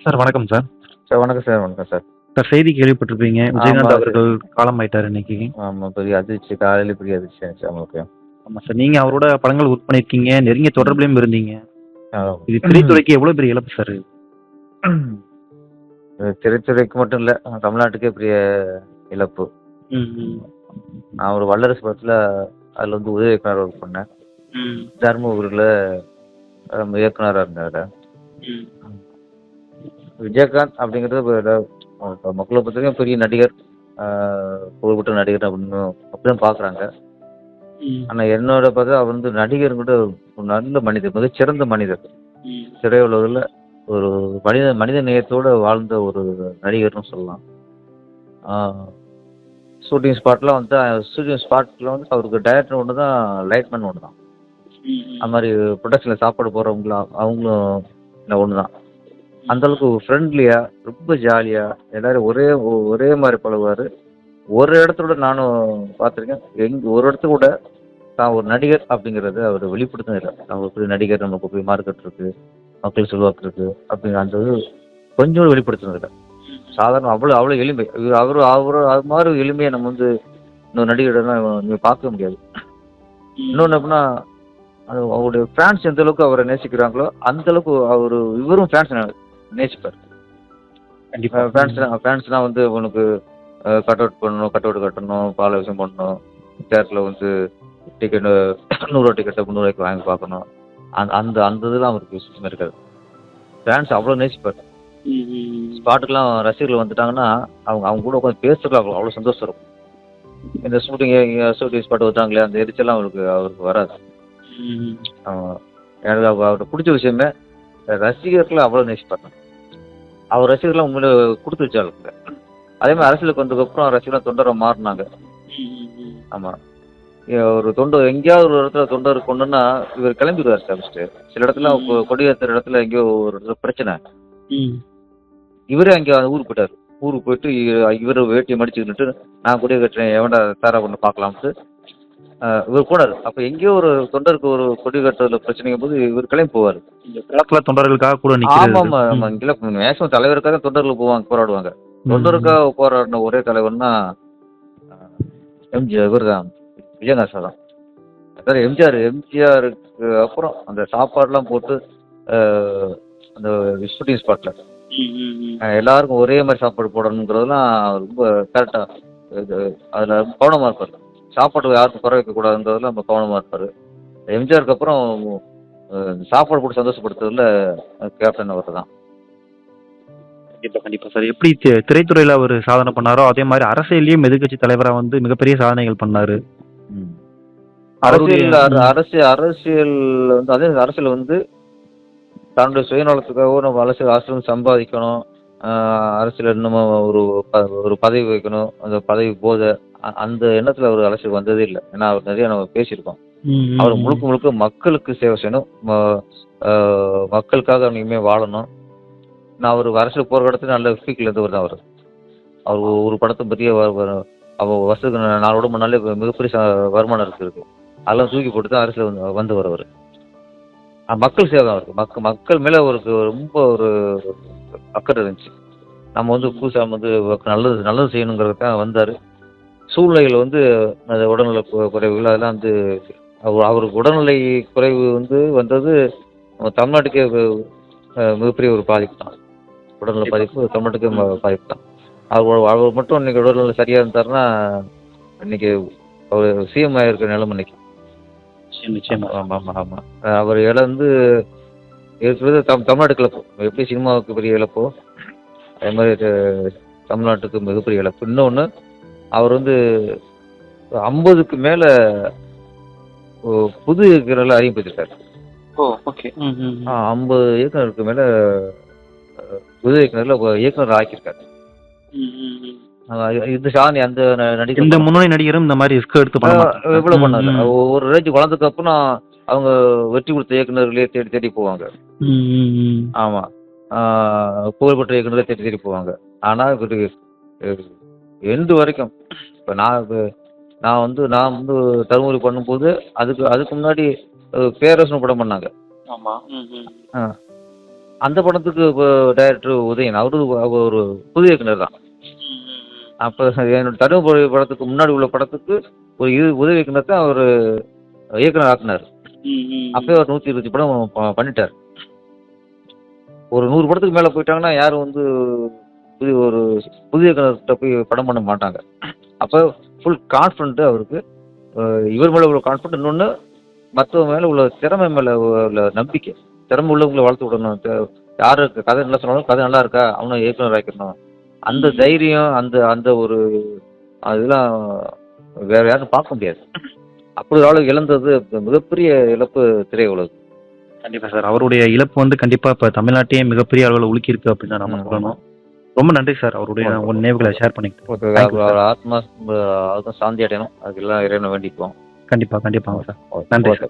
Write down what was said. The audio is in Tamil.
சார் வணக்கம் சார். சார் வணக்கம் சார். வணக்கம் சார். சார் செய்தி கேள்விப்பட்டிருப்பீங்க. ஆமா விஜயகாந்த் சார். அவர்கள் காலமாயிட்டார் இன்னைக்கு. ஆமா. பெரிய அதிர்ச்சி. காலையில பெரிய அதிர்ச்சி ஆச்சு அவங்களுக்கு. ஆமா சார். நீங்க அவரோட படங்கள் ஒர்க் பண்ணியிருக்கீங்க. நெருங்கிய ம். தொடர்புலயும் இருந்தீங்க. ஆமா. இது திரைத்துறைக்கு எவ்வளவு பெரிய இழப்பு சார் இது? திரைத்துறைக்கு மட்டும் இல்ல, தமிழ்நாட்டுக்கே பெரிய இழப்பு. ம், ம். நான் ஒரு வல்லரசு படத்துல அதுல வந்து உதவி இயக்குனர் ஒர்க் பண்ணேன். ம், தர்மபுரியில இயக்குனரா இருந்தாரு. ம். விஜயகாந்த் அப்படிங்கிறது மக்களை பொறுத்தவரைக்கும் பெரிய நடிகர், புகழ்பெற்ற நடிகர் அப்படின்னு அப்படிதான் பாக்குறாங்க. ம், ஆனா என்னோட பார்த்தா அவர் வந்து நடிகர் கூட ஒரு நல்ல மனிதர், மிகச்சிறந்த மனிதர். ம். திரையுலகில் ஒரு மனித நேயத்தோட வாழ்ந்த ஒரு நடிகர்னு சொல்லலாம். ஷூட்டிங் ஸ்பாட்லாம் வந்து அவருக்கு டைரக்டர் ஒன்று தான், லைட்மேன் ஒன்று தான். அது மாதிரி ப்ரொடக்ஷனில் சாப்பாடு போகிறவங்களாம் அவங்களும் ஒன்று தான். அந்தளவுக்கு ஃப்ரெண்ட்லியா, ரொம்ப ஜாலியாக எல்லாரும் ஒரே மாதிரி பழகுவார். ஒரு இடத்தோட நானும் பார்த்துருக்கேன். ஒரு இடத்த கூட தான் ஒரு நடிகர் அப்படிங்கிறத அவர் வெளிப்படுத்தினது இல்லை. நம்ம போய் நடிகர், நமக்கு போய் மார்க்கெட் இருக்கு, மக்கள் செல்வாக்கு இருக்கு அப்படிங்கிற அந்த இது கொஞ்சம் வெளிப்படுத்தினது இல்லை. சாதாரண அவ்வளோ எளிமை. அவர் அது மாதிரி எளிமையை நம்ம வந்து இன்னொரு நடிகர்லாம் நீங்கள் பார்க்க முடியாது. இன்னொன்று எப்படின்னா, அவருடைய ஃபேன்ஸ் எந்த அளவுக்கு அவரை நேசிக்கிறாங்களோ அந்த அளவுக்கு இவரும் ஃபேன்ஸ் நேசிப்பார். கண்டிப்பா. ஃபேன்ஸ்லாம் வந்து உனக்கு கட் அவுட் கட்டணும், பால விஷயம் பண்ணணும், தேட்டரில் வந்து டிக்கெட்டு 100 டிக்கெட்டை 300 வாங்கி பார்க்கணும். அந்த அந்த இதெல்லாம் அவருக்கு சுத்தமாக இருக்காது. ஃபேன்ஸ் அவ்வளோ நேசிப்பார். ஸ்பாட்டுக்கெல்லாம் ரசிகர்கள் வந்துட்டாங்கன்னா அவங்க கூட உட்காந்து பேசுறதுக்கு அவ்வளோ சந்தோஷம் இருக்கும். இந்த ஷூட்டிங் ஸ்பாட் வந்தாங்களே அந்த எரிச்சலாம் அவருக்கு வராது. எனக்கு அவர்கிட்ட பிடிச்ச விஷயமே ரசிகர்கள் அவ்வளோ நேசிப்பாங்க. அவர் ரசிகர்லாம் உண்மையில கொடுத்து வச்சாளுங்க. அதே மாதிரி அரசியலுக்கு வந்ததுக்கப்புறம் ரசிகர்லாம் தொண்டரை மாறினாங்க. ஆமாம். ஒரு தொண்டர் எங்கேயாவது ஒரு இடத்துல தொண்டர் கொண்டுன்னா இவர் கிளம்பிடுவார் சார். ஃபஸ்ட்டு சில இடத்துல கொடியேற்றுற இடத்துல எங்கேயோ ஒரு இடத்துல பிரச்சனை, இவரே அங்கே ஊருக்கு போயிட்டார். ஊருக்கு போயிட்டு இவர் வேட்டியை மடிச்சுக்கிட்டு நான் கொடியை கட்டுறேன், எவன்டா தாரா கொண்டு பார்க்கலாம்ட்டு இவர் போனார். அப்போ எங்கேயோ ஒரு தொண்டருக்கு ஒரு கொடி கட்டுறதுல பிரச்சனைங்கும் போது இவர் கிளம்பி போவார். தொண்டர்களுக்காக கூட ஆமாம் ஆமாம். இங்கே மேக்ஸிமம் தலைவருக்காக தொண்டர்கள் போராடுவாங்க. தொண்டருக்காக போராடின ஒரே தலைவர்னா இவர் தான், விஜயகாந்த் சார் தான். அதாவது எம்ஜிஆருக்கு அப்புறம் அந்த சாப்பாடுலாம் போட்டு அந்த ஷூட்டிங் ஸ்பாட்ல எல்லாருக்கும் ஒரே மாதிரி சாப்பாடு போடணுங்கிறதுலாம் ரொம்ப கரெக்டாக அதில் கவனமாக இருப்பார். சாப்பாடு யாருக்கும் குறை வைக்கக்கூடாதுன்றதுல நம்ம கவனமாக இருப்பார். எம்ஜிஆருக்கு அப்புறம் சாப்பாடு போட்டு சந்தோஷப்படுத்துறதுல கேப்டன் அவர் தான். கண்டிப்பா சார். எப்படி திரைத்துறையில அவர் சாதனை பண்ணாரோ அதே மாதிரி அரசியலையும் எதிர்கட்சி தலைவரா வந்து மிகப்பெரிய சாதனைகள் பண்ணாரு. அரசியல் வந்து தன்னுடைய சுயநலத்துக்காக நம்ம அரசியல் சம்பாதிக்கணும், அரசியல் இன்னும் ஒரு பதவி வைக்கணும், அந்த பதவி போத அந்த எண்ணத்துல அவர் அரசியல் வந்ததே இல்லை. ஏன்னா அவர் நிறைய நம்ம பேசியிருக்கோம். அவர் முழுக்க மக்களுக்கு சேவை செய்யணும், மக்களுக்காக இனிமே வாழணும். நான் அவர் அரசியல் போகிற இடத்துல நல்ல ஸ்பீக்கில் இருந்தவர் தான். அவர் ஒரு படத்தை பற்றிய அவர் வருஷத்துக்கு 4 உடம்பு நாளே மிகப்பெரிய வருமானம் இருக்கு. அதெல்லாம் தூக்கி போட்டு தான் அரசியல் வந்தவர் அவர். மக்கள் சேவை அவருக்கு, மக்கள் மேலே அவருக்கு ரொம்ப ஒரு அக்கறை இருந்துச்சு. நம்ம வந்து புதுசாக வந்து நல்லது செய்யணுங்கிறதுக்காக வந்தார். சூழ்நிலைகள் வந்து அந்த உடல்நல குறைவுகள் அதெல்லாம் வந்து அவருக்கு உடல்நிலை குறைவு வந்து வந்தது தமிழ்நாட்டுக்கே மிகப்பெரிய ஒரு பாதிப்பு தான். உடல்நல பாதிப்பு தமிழ்நாட்டுக்கே பாதிப்பு தான். அவர் மட்டும் இன்னைக்கு உடல்நிலை சரியாக இருந்தாருன்னா இன்னைக்கு அவர் சிஎம் ஆகிருக்கிற நிலைமை இன்னைக்கு. ஆமாம் ஆமாம் ஆமாம். அவர் இழந்து இருக்கிறது தமிழ்நாட்டுக்கு இழப்பு. எப்படி சினிமாவுக்கு பெரிய இழப்போ அதே மாதிரி தமிழ்நாட்டுக்கு மிகப்பெரிய இழப்பு. இன்னொன்று, அவர் வந்து 50க்கு மேலே புது இயக்குநர்கள் அறிமுகப்படுத்திருக்காரு. 50 இயக்குநருக்கு மேலே புது இயக்குநர்கள் ஆக்கியிருக்காரு. இது சாணி அந்த நடிகர், இந்த முன்னணி நடிகரும் இந்த மாதிரி ரிஸ்க் எடுத்து எவ்வளோ பண்ணாரு. ஒரு ரேஞ்சு வளர்ந்ததுக்கு அப்புறம் அவங்க வெற்றி கொடுத்த இயக்குநர்களே தேடி போவாங்க. ஆமாம், புகழ்பெற்ற இயக்குநர்களே தேடி போவாங்க. ஆனால் இவருக்கு எண்டு வரைக்கும் இப்போ நான் வந்து தருமபுரி பண்ணும்போது அதுக்கு முன்னாடி பேரரசன் படம் பண்ணாங்க. அந்த படத்துக்கு இப்போ டைரக்டர் உதயன் அவரு ஒரு புது இயக்குனர் தான். அப்போ என்னோட தருமபுரி படத்துக்கு முன்னாடி உள்ள படத்துக்கு ஒரு உதவி இயக்குனர் தான் அவர் இயக்குனர் ஆக்குனார். அப்பயே ஒரு 120 படம் பண்ணிட்டார். ஒரு 100 படத்துக்கு மேலே போயிட்டாங்கன்னா யாரும் வந்து ஒரு புது இயக்குனர்கிட்ட போய் படம் பண்ண மாட்டாங்க. அப்போ ஃபுல் கான்ஃபிடென்ட் அவருக்கு. இவர் மேலே உள்ள கான்ஃபிடென்ட், இன்னொன்று மற்றவங்க மேலே உள்ள திறமை மேலே உள்ள நம்பிக்கை. திறமை உள்ளவங்களை வளர்த்து விடணும். யாருக்கு கதை நல்லா சொன்னாலும் கதை நல்லா இருக்கா அவனை இயக்குனர் ஆக்கிடணும். அந்த தைரியம், அந்த அந்த ஒரு அதெல்லாம் வேற யாரும் பார்க்க முடியாது. அப்படி ஒரு ஆளு இழந்தது மிகப்பெரிய இழப்பு திரையுலகு. கண்டிப்பா சார். அவருடைய இழப்பு வந்து கண்டிப்பா இப்ப தமிழ்நாட்டையே மிகப்பெரிய அளவுல உலுக்கியிருக்கு அப்படின்னு தான் நம்ம சொல்லணும். ரொம்ப நன்றி சார். அவருடைய நினைவுகளை ஷேர் பண்ணிக்கிட்டு. Thank you sir. அவர் ஆத்மா சாந்தி அடையணும். அதுக்கெல்லாம் இறைவனை வேண்டிக்குவோம். கண்டிப்பாங்க சார். நன்றி சார்.